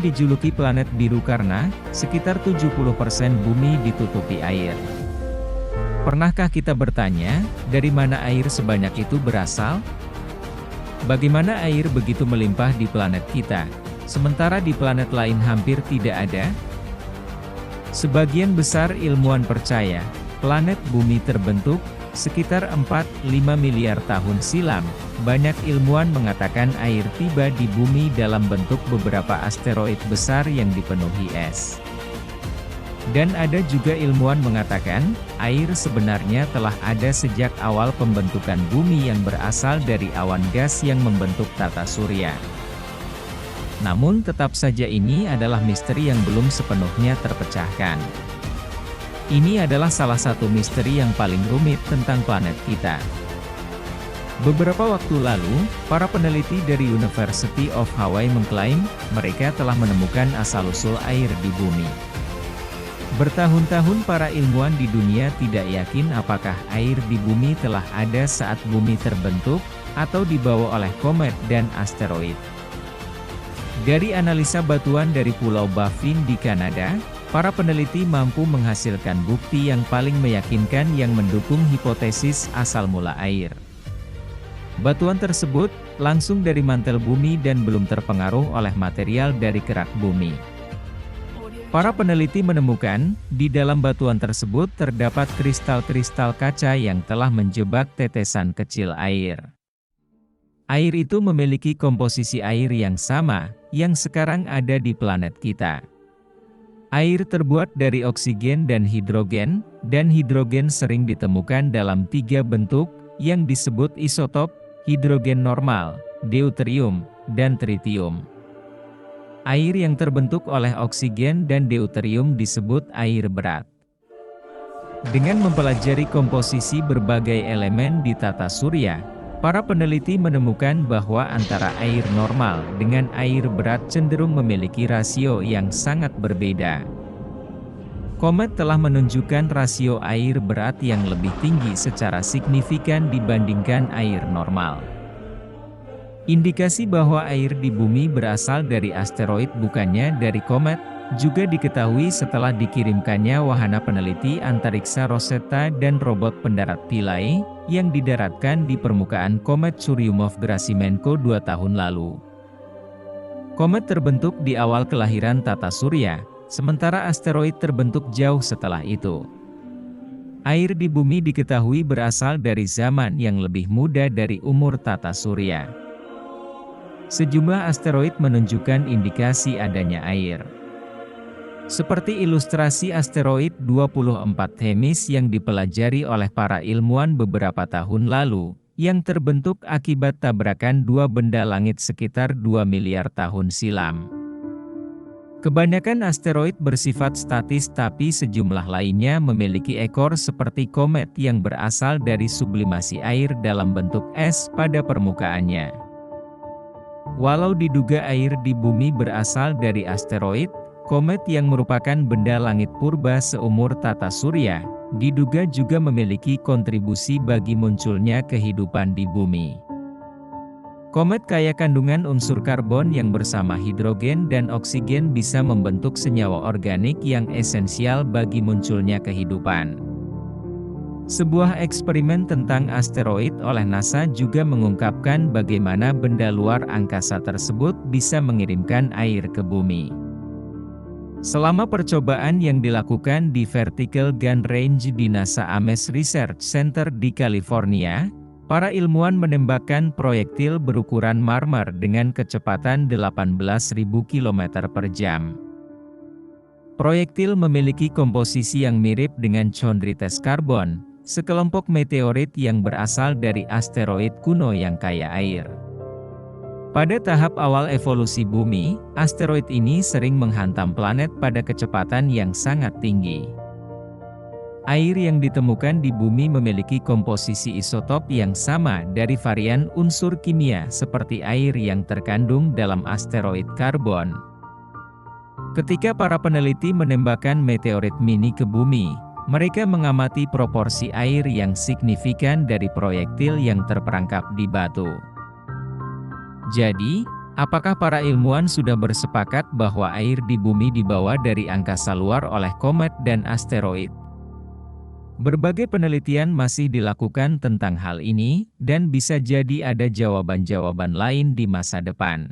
dijuluki planet biru karena sekitar 70% bumi ditutupi air. Pernahkah kita bertanya, dari mana air sebanyak itu berasal? Bagaimana air begitu melimpah di planet kita, sementara di planet lain hampir tidak ada? Sebagian besar ilmuwan percaya, planet bumi terbentuk sekitar 4-5 miliar tahun silam. Banyak ilmuwan mengatakan air tiba di bumi dalam bentuk beberapa asteroid besar yang dipenuhi es. Dan ada juga ilmuwan mengatakan, air sebenarnya telah ada sejak awal pembentukan bumi yang berasal dari awan gas yang membentuk tata surya. Namun tetap saja ini adalah misteri yang belum sepenuhnya terpecahkan. Ini adalah salah satu misteri yang paling rumit tentang planet kita. Beberapa waktu lalu, para peneliti dari University of Hawaii mengklaim, mereka telah menemukan asal-usul air di bumi. Bertahun-tahun para ilmuwan di dunia tidak yakin apakah air di bumi telah ada saat bumi terbentuk, atau dibawa oleh komet dan asteroid. Dari analisa batuan dari Pulau Baffin di Kanada, para peneliti mampu menghasilkan bukti yang paling meyakinkan yang mendukung hipotesis asal mula air. Batuan tersebut langsung dari mantel bumi dan belum terpengaruh oleh material dari kerak bumi. Para peneliti menemukan, di dalam batuan tersebut terdapat kristal-kristal kaca yang telah menjebak tetesan kecil air. Air itu memiliki komposisi air yang sama, yang sekarang ada di planet kita. Air terbuat dari oksigen dan hidrogen sering ditemukan dalam 3 bentuk, yang disebut isotop, hidrogen normal, deuterium, dan tritium. Air yang terbentuk oleh oksigen dan deuterium disebut air berat. Dengan mempelajari komposisi berbagai elemen di tata surya, para peneliti menemukan bahwa antara air normal dengan air berat cenderung memiliki rasio yang sangat berbeda. Komet telah menunjukkan rasio air berat yang lebih tinggi secara signifikan dibandingkan air normal. Indikasi bahwa air di bumi berasal dari asteroid bukannya dari komet, juga diketahui setelah dikirimkannya wahana peneliti antariksa Rosetta dan robot pendarat Philae, yang didaratkan di permukaan komet Churyumov-Gerasimenko 2 tahun lalu. Komet terbentuk di awal kelahiran tata surya, sementara asteroid terbentuk jauh setelah itu. Air di bumi diketahui berasal dari zaman yang lebih muda dari umur tata surya. Sejumlah asteroid menunjukkan indikasi adanya air. Seperti ilustrasi asteroid 24 Themis yang dipelajari oleh para ilmuwan beberapa tahun lalu, yang terbentuk akibat tabrakan 2 benda langit sekitar 2 miliar tahun silam. Kebanyakan asteroid bersifat statis tapi sejumlah lainnya memiliki ekor seperti komet yang berasal dari sublimasi air dalam bentuk es pada permukaannya. Walau diduga air di bumi berasal dari asteroid, komet yang merupakan benda langit purba seumur tata surya, diduga juga memiliki kontribusi bagi munculnya kehidupan di bumi. Komet kaya kandungan unsur karbon yang bersama hidrogen dan oksigen bisa membentuk senyawa organik yang esensial bagi munculnya kehidupan. Sebuah eksperimen tentang asteroid oleh NASA juga mengungkapkan bagaimana benda luar angkasa tersebut bisa mengirimkan air ke bumi. Selama percobaan yang dilakukan di Vertical Gun Range di NASA Ames Research Center di California, para ilmuwan menembakkan proyektil berukuran marmer dengan kecepatan 18.000 km per jam. Proyektil memiliki komposisi yang mirip dengan chondrites karbon, sekelompok meteorit yang berasal dari asteroid kuno yang kaya air. Pada tahap awal evolusi bumi, asteroid ini sering menghantam planet pada kecepatan yang sangat tinggi. Air yang ditemukan di bumi memiliki komposisi isotop yang sama dari varian unsur kimia seperti air yang terkandung dalam asteroid karbon. Ketika para peneliti menembakkan meteorit mini ke bumi, mereka mengamati proporsi air yang signifikan dari proyektil yang terperangkap di batu. Jadi, Apakah para ilmuwan sudah bersepakat bahwa air di bumi dibawa dari angkasa luar oleh komet dan asteroid? Berbagai penelitian masih dilakukan tentang hal ini, dan bisa jadi ada jawaban-jawaban lain di masa depan.